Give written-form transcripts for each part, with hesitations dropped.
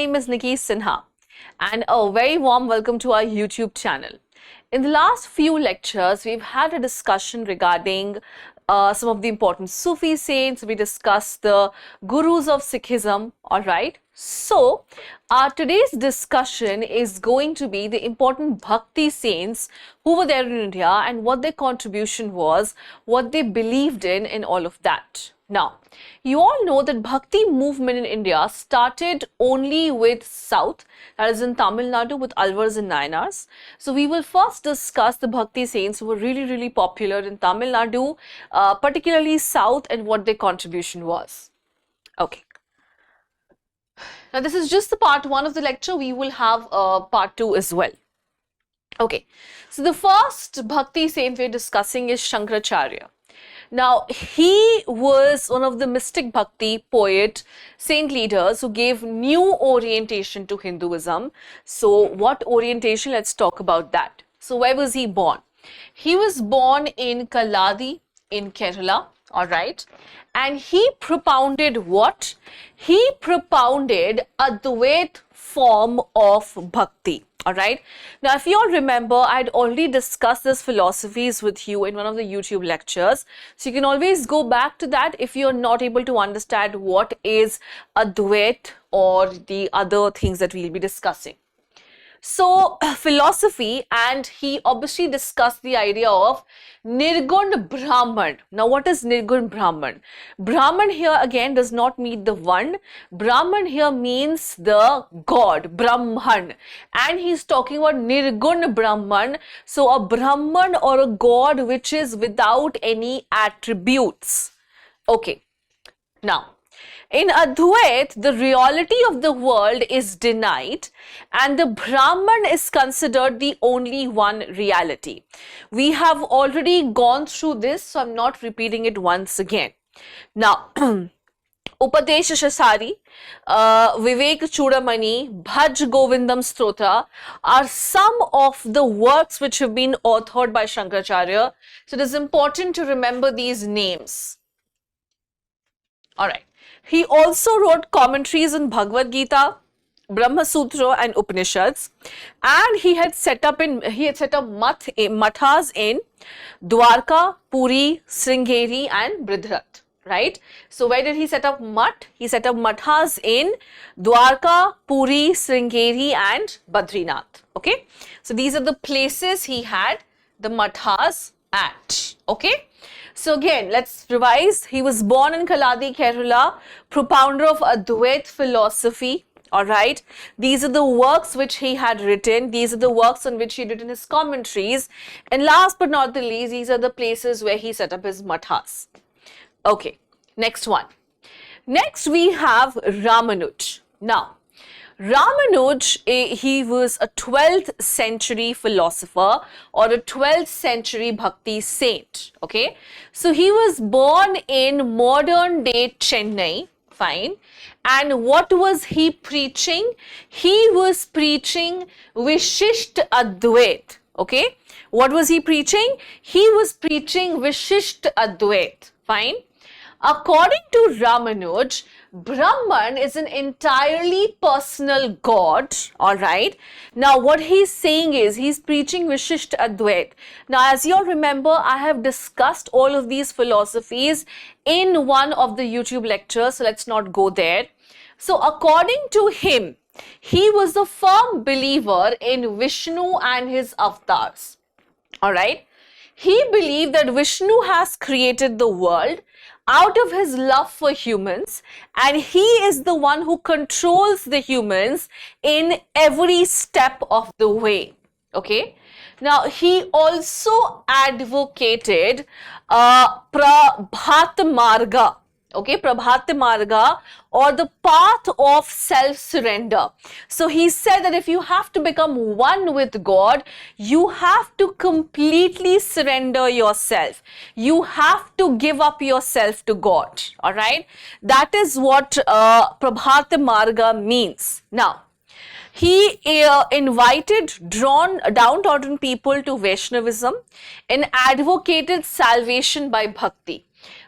name is Nicky Sinha and a very warm welcome to our YouTube channel. In the last few lectures, we've had a discussion regarding some of the important Sufi saints. We discussed the gurus of Sikhism, alright. So, today's discussion is going to be the important Bhakti saints who were there in India and what their contribution was, what they believed in and all of that. Now, you all know that Bhakti movement in India started only with South, that is in Tamil Nadu with Alvars and Nayanars. So, we will first discuss the Bhakti saints who were really popular in Tamil Nadu, particularly South, and what their contribution was. Okay. Now, this is just the part 1 of the lecture. We will have part 2 as well. Okay. So, the first Bhakti saint we're discussing is Shankaracharya. Now, he was one of the mystic Bhakti poet, saint leaders who gave new orientation to Hinduism. So, what orientation? Let's talk about that. So, where was he born? He was born in Kaladi in Kerala, alright. And he propounded what? He propounded a Advait form of Bhakti. Alright. Now, if you all remember, I had already discussed these philosophies with you in one of the YouTube lectures. So, you can always go back to that if you're not able to understand what is Advait or the other things that we'll be discussing. So, philosophy, and he obviously discussed the idea of Nirgun Brahman. Now, what is Nirgun Brahman? Brahman here again does not mean the one. Brahman here means the God, Brahman. And he's talking about Nirgun Brahman. So, a Brahman or a God which is without any attributes. Okay. Now, in Advait, the reality of the world is denied and the Brahman is considered the only one reality. We have already gone through this, so I'm not repeating it once again. Now, Upadesh Shasari, Vivek Chudamani, Bhaj Govindam Stotra are some of the works which have been authored by Shankaracharya. So, it is important to remember these names. Alright. He also wrote commentaries on Bhagavad Gita, Brahma Sutra and Upanishads, and he had set up mathas in Dwarka, Puri, Sringeri and Bridharat, right? So where did he set up math? He set up mathas in Dwarka, Puri, Sringeri and Badrinath, okay? So these are the places he had the mathas at, okay? So again, let's revise. He was born in Kaladi, Kerala, propounder of Advait philosophy. Alright, these are the works which he had written. These are the works on which he written his commentaries. And last but not the least, these are the places where he set up his mathas. Okay, next one. Next we have Ramanuj. Now, Ramanuj, he was a 12th century philosopher or a 12th century Bhakti saint, okay. So, he was born in modern day Chennai, fine. And what was he preaching? He was preaching Vishisht Advait, okay. What was he preaching? He was preaching Vishisht Advait, fine. According to Ramanuj, Brahman is an entirely personal God, alright. Now, what he's saying is, he's preaching Vishisht Advait. Now, as you all remember, I have discussed all of these philosophies in one of the YouTube lectures, so let's not go there. So, according to him, he was a firm believer in Vishnu and his avatars, alright. He believed that Vishnu has created the world out of his love for humans and he is the one who controls the humans in every step of the way, okay. Now, he also advocated Prabhat Marga, okay, Prabhat Marga or the path of self-surrender. So, he said that if you have to become one with God, you have to completely surrender yourself. You have to give up yourself to God, alright. That is what Prabhat Marga means. Now, he invited downtrodden people to Vaishnavism and advocated salvation by bhakti.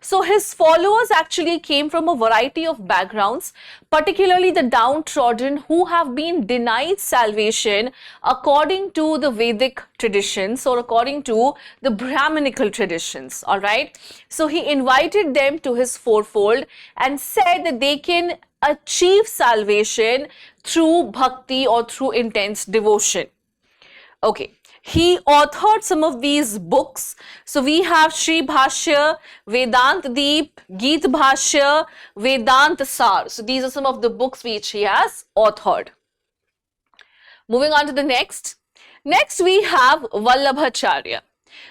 So his followers actually came from a variety of backgrounds, particularly the downtrodden who have been denied salvation according to the Vedic traditions or according to the Brahminical traditions. All right. So he invited them to his fourfold and said that they can achieve salvation through bhakti or through intense devotion. Okay. He authored some of these books. So we have Shri Bhashya, Vedant Deep, Geet Bhashya, Vedant Sar. So these are some of the books which he has authored. Moving on to the next. Next we have Vallabhacharya.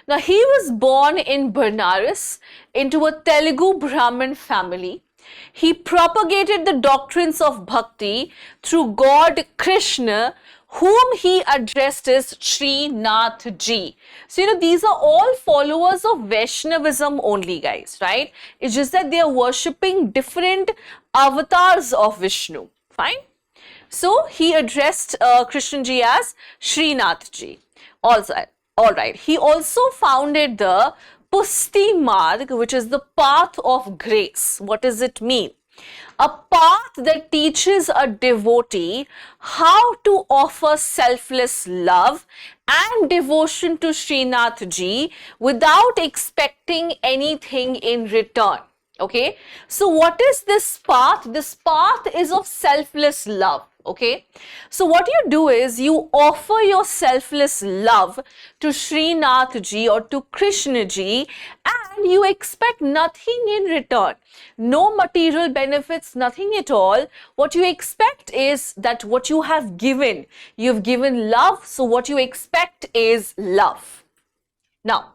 Now he was born in Benares into a Telugu Brahmin family. He propagated the doctrines of bhakti through God Krishna, whom he addressed as Srinath Ji. So, these are all followers of Vaishnavism only, guys, right? It's just that they are worshipping different avatars of Vishnu, fine? So, he addressed Krishna Ji as Srinath Ji. Also, all right. He also founded the Pusti Marg, which is the path of grace. What does it mean? A path that teaches a devotee how to offer selfless love and devotion to Srinath Ji without expecting anything in return. Okay, so what is this path? This path is of selfless love. Okay, so what you do is you offer your selfless love to Srinath Ji or to Krishna Ji and you expect nothing in return. No material benefits, nothing at all. What you expect is that what you have given, you've given love, so what you expect is love. Now,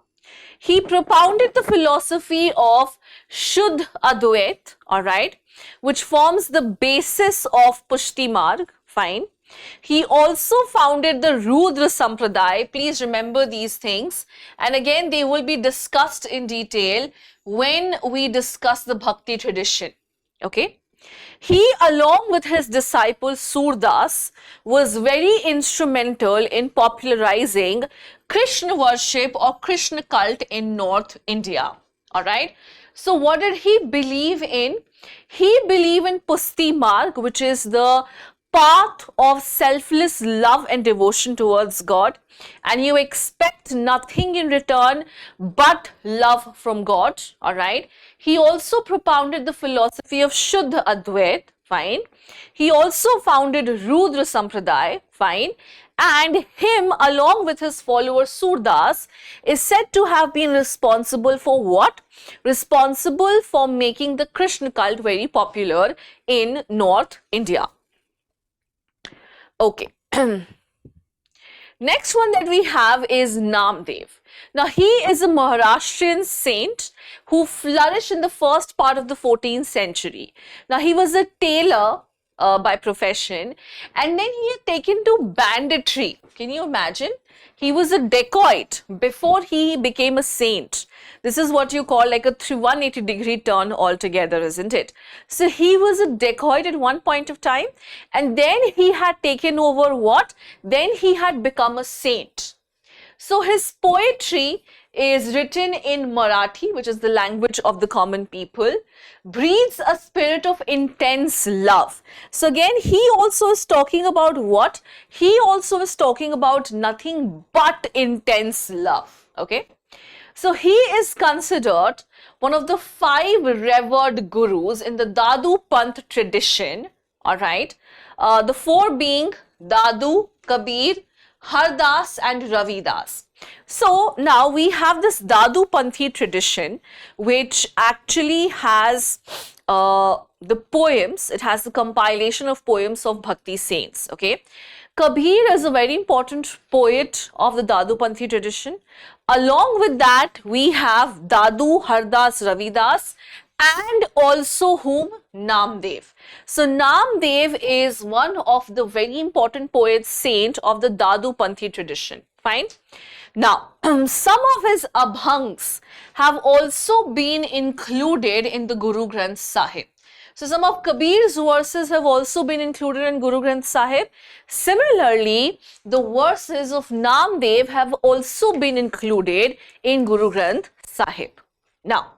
he propounded the philosophy of Shuddh Advait, alright, which forms the basis of Pushti Marg, fine. He also founded the Rudra Sampradaya. Please remember these things. And again, they will be discussed in detail when we discuss the Bhakti tradition. Okay. He, along with his disciple Surdas, was very instrumental in popularizing Krishna worship or Krishna cult in North India. Alright. So what did he believe in? He believed in Pusti Marg, which is the path of selfless love and devotion towards God, and you expect nothing in return but love from God. All right. He also propounded the philosophy of Shuddha Advait, fine. He also founded Rudra Sampradaya, fine. And him, along with his follower Surdas, is said to have been responsible for what? Responsible for making the Krishna cult very popular in North India. Okay. Next one that we have is Namdev. Now, he is a Maharashtrian saint who flourished in the first part of the 14th century. Now, he was a tailor by profession, and then he had taken to banditry. Can you imagine? He was a dacoit before he became a saint. This is what you call like a 180-degree turn altogether, isn't it? So he was a dacoit at one point of time, and then he had taken over what? Then he had become a saint. So his poetry is written in Marathi, which is the language of the common people, breathes a spirit of intense love. So again, he also is talking about what? He also is talking about nothing but intense love. Okay. So he is considered one of the 5 revered gurus in the Dadu Panth tradition. All right. The 4 being Dadu, Kabir, Hardas and Ravidas. So now we have this Dadu Panthi tradition, which actually has the poems. It has the compilation of poems of Bhakti Saints. Okay. Kabir is a very important poet of the Dadu Panthi tradition. Along with that, we have Dadu, Hardas, Ravidas, and also whom? Namdev. So Namdev is one of the very important poets, saint of the Dadu Panthi tradition. Fine. Now, some of his abhangs have also been included in the Guru Granth Sahib. So some of Kabir's verses have also been included in Guru Granth Sahib. Similarly, the verses of Namdev have also been included in Guru Granth Sahib. Now,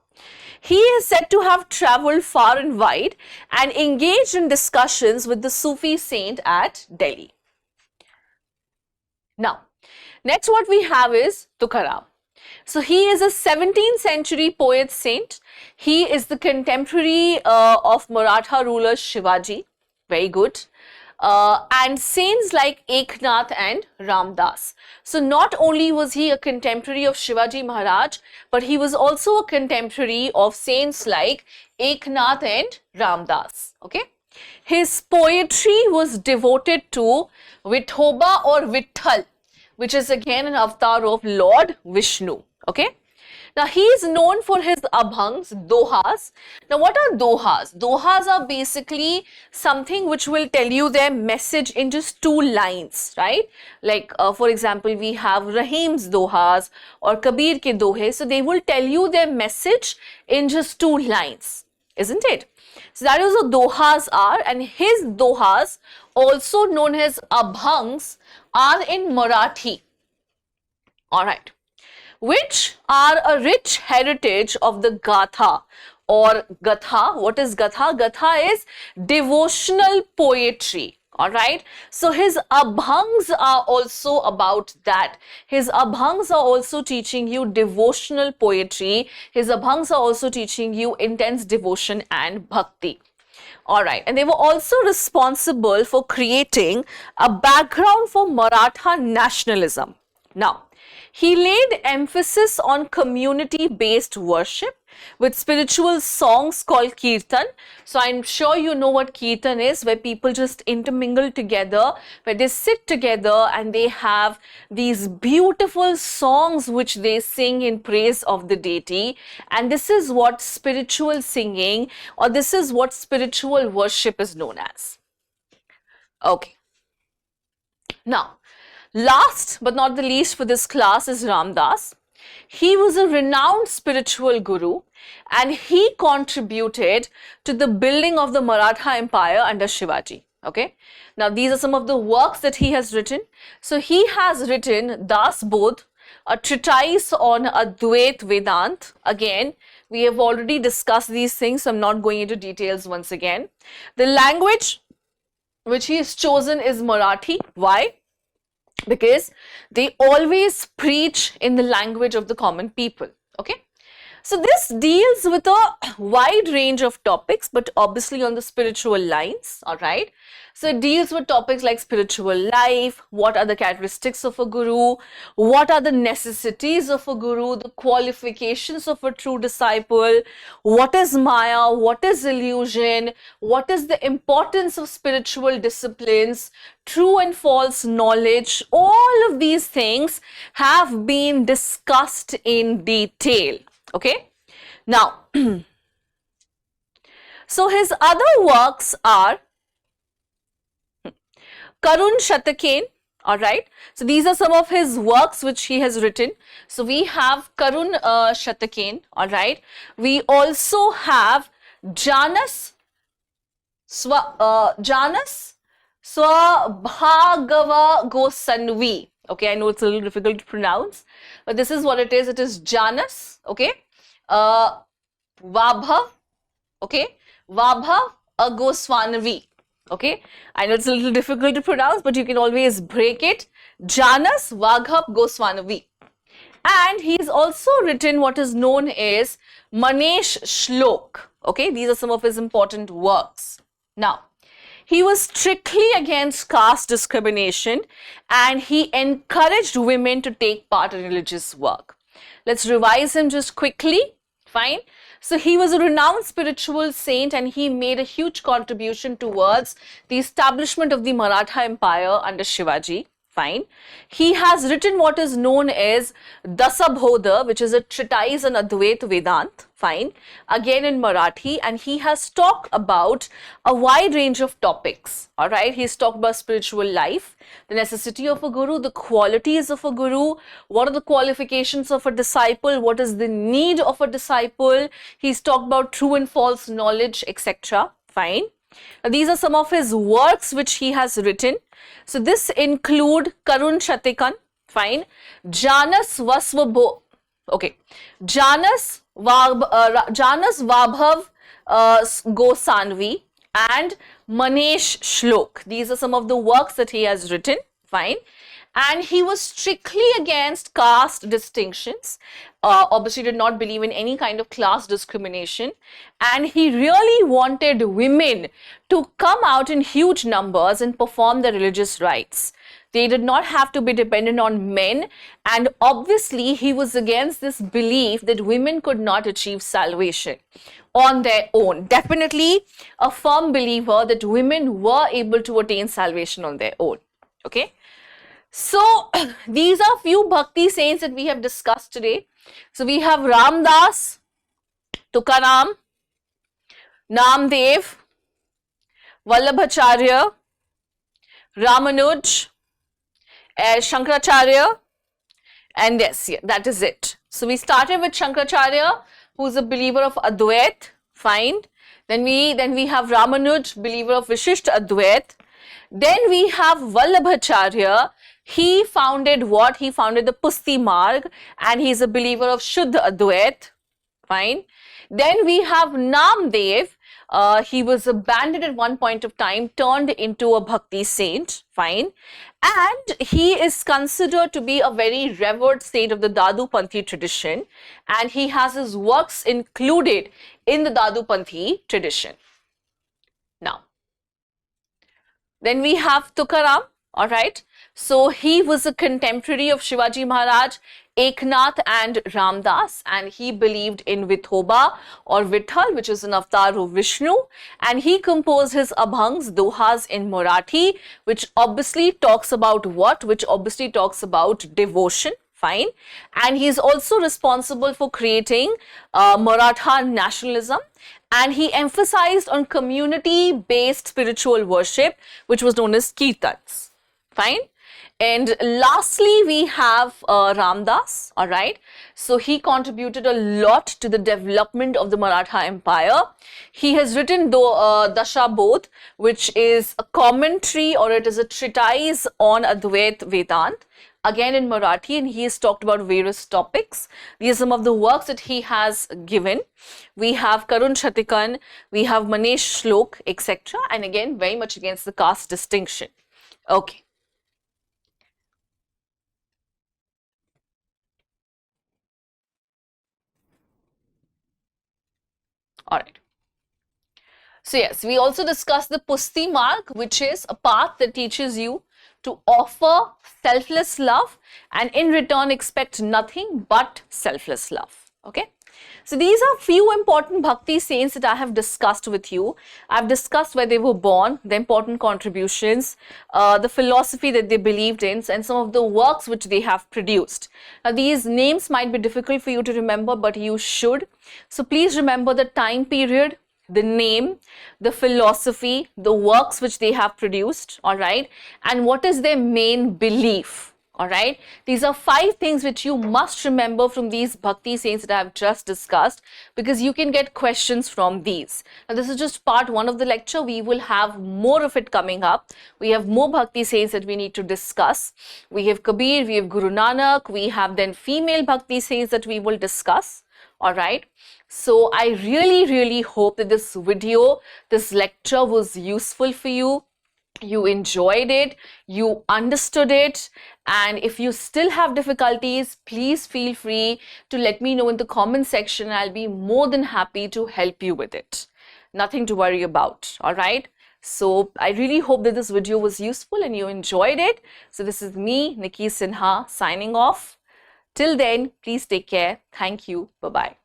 He is said to have traveled far and wide and engaged in discussions with the Sufi saint at Delhi. Now, next what we have is Tukaram. So he is a 17th century poet saint. He is the contemporary of Maratha ruler Shivaji. Very good. And saints like Eknath and Ramdas. So not only was he a contemporary of Shivaji Maharaj, but he was also a contemporary of saints like Eknath and Ramdas. Okay. His poetry was devoted to Vithoba or Vitthal, which is again an avatar of Lord Vishnu. Okay. Now he is known for his abhangs, dohas. Now what are dohas? Dohas are basically something which will tell you their message in just two lines, right? Like for example, we have Rahim's dohas or Kabir ke dohe. So they will tell you their message in just two lines, isn't it? So that is what dohas are, and his dohas, also known as abhangs, are in Marathi. Alright. Which are a rich heritage of the Gatha or Gatha. What is Gatha? Gatha is devotional poetry. Alright. So his abhangs are also about that. His abhangs are also teaching you devotional poetry. His abhangs are also teaching you intense devotion and bhakti. Alright, and they were also responsible for creating a background for Maratha nationalism. Now, he laid emphasis on community-based worship with spiritual songs called kirtan. So I'm sure you know what kirtan is, where people just intermingle together, where they sit together and they have these beautiful songs which they sing in praise of the deity. And this is what spiritual singing, or this is what spiritual worship is known as. Okay. Now, last but not the least for this class is Ramdas. He was a renowned spiritual guru and he contributed to the building of the Maratha Empire under Shivaji. Okay. Now, these are some of the works that he has written. So, he has written Das Bodh, a treatise on Advait Vedant. Again, we have already discussed these things, so I'm not going into details once again. The language which he has chosen is Marathi. Why? Because they always preach in the language of the common people. Okay. So this deals with a wide range of topics, but obviously on the spiritual lines. All right. So it deals with topics like spiritual life, what are the characteristics of a guru, what are the necessities of a guru, the qualifications of a true disciple, what is Maya, what is illusion, what is the importance of spiritual disciplines, true and false knowledge. All of these things have been discussed in detail. Okay. Now, so his other works are Karun Shatakain. Alright. So these are some of his works which he has written. So we have Karun Shatakain. Alright. We also have Janas Swabhagava Gosanvi. Okay, I know it's a little difficult to pronounce, but this is what it is. It is Janas. Okay. Vabhav. Okay. Vabhav Goswanavi. Okay, I know it's a little difficult to pronounce, but you can always break it. Janas Vaghab Goswanavi. And he's also written what is known as Manesh Shlok. Okay, these are some of his important works. Now, he was strictly against caste discrimination and he encouraged women to take part in religious work. Let's revise him just quickly. Fine. So he was a renowned spiritual saint and he made a huge contribution towards the establishment of the Maratha Empire under Shivaji. Fine. He has written what is known as Dasabodha, which is a treatise on Advait Vedant. Fine. Again in Marathi, and he has talked about a wide range of topics. Alright. He's talked about spiritual life, the necessity of a guru, the qualities of a guru, what are the qualifications of a disciple, what is the need of a disciple. He's talked about true and false knowledge, etc. Fine. Now, these are some of his works which he has written. So this include Karun Shatikan, fine, Janas Vasvabho, okay, Janas Janas Vabhav Gosanvi and Manesh Shlok. These are some of the works that he has written. Fine. And he was strictly against caste distinctions, obviously did not believe in any kind of class discrimination, and he really wanted women to come out in huge numbers and perform their religious rites. They did not have to be dependent on men, and obviously he was against this belief that women could not achieve salvation on their own. Definitely a firm believer that women were able to attain salvation on their own. Okay. So these are few bhakti saints that we have discussed today. So we have Ramdas, Tukaram, Namdev, Vallabhacharya, Ramanuj, Shankaracharya, and yes, yeah, that is it. So we started with Shankaracharya, who is a believer of Advait. Fine. Then we have Ramanuj, believer of Vishishta Advait. Then we have Vallabhacharya. He founded what? He founded the Pusti Marg, and he is a believer of Shuddha Advait. Fine. Then we have Namdev. He was abandoned at one point of time, turned into a bhakti saint. Fine. And he is considered to be a very revered saint of the Dadu Panthi tradition, and he has his works included in the Dadu Panthi tradition. Now, then we have Tukaram. All right. So he was a contemporary of Shivaji Maharaj, Eknath and Ramdas, and he believed in Vithoba or Vithal, which is an avatar of Vishnu, and he composed his Abhangs, Dohas in Marathi, which obviously talks about what? Which obviously talks about devotion. Fine. And he is also responsible for creating Maratha nationalism, and he emphasized on community-based spiritual worship, which was known as Kirtans. Fine. And lastly, we have Ramdas, all right. So he contributed a lot to the development of the Maratha Empire. He has written Dasha Bodh, which is a commentary, or it is a treatise on Advait Vedant, again in Marathi, and he has talked about various topics. These are some of the works that he has given. We have Karun Chatikan, we have Manesh Shlok, etc. And again, very much against the caste distinction. Okay. All right. So yes, we also discussed the Pusti Marg, which is a path that teaches you to offer selfless love and in return expect nothing but selfless love. Okay. So these are few important bhakti saints that I have discussed with you. I've discussed where they were born, the important contributions, the philosophy that they believed in, and some of the works which they have produced. Now these names might be difficult for you to remember, but you should. So please remember the time period, the name, the philosophy, the works which they have produced, all right, and what is their main belief. All right, these are 5 things which you must remember from these bhakti saints that I have just discussed, because you can get questions from these. Now this is just part 1 of the lecture. We will have more of it coming up. We have more bhakti saints that we need to discuss. We have Kabir, we have Guru Nanak, we have then female bhakti saints that we will discuss. All right. So I really hope that this video, this lecture was useful for you. You enjoyed it, you understood it, and if you still have difficulties, please feel free to let me know in the comment section. I'll be more than happy to help you with it. Nothing to worry about, all right? So I really hope that this video was useful and you enjoyed it. So this is me, Nicky Sinha, signing off. Till then, please take care. Thank you. Bye-bye.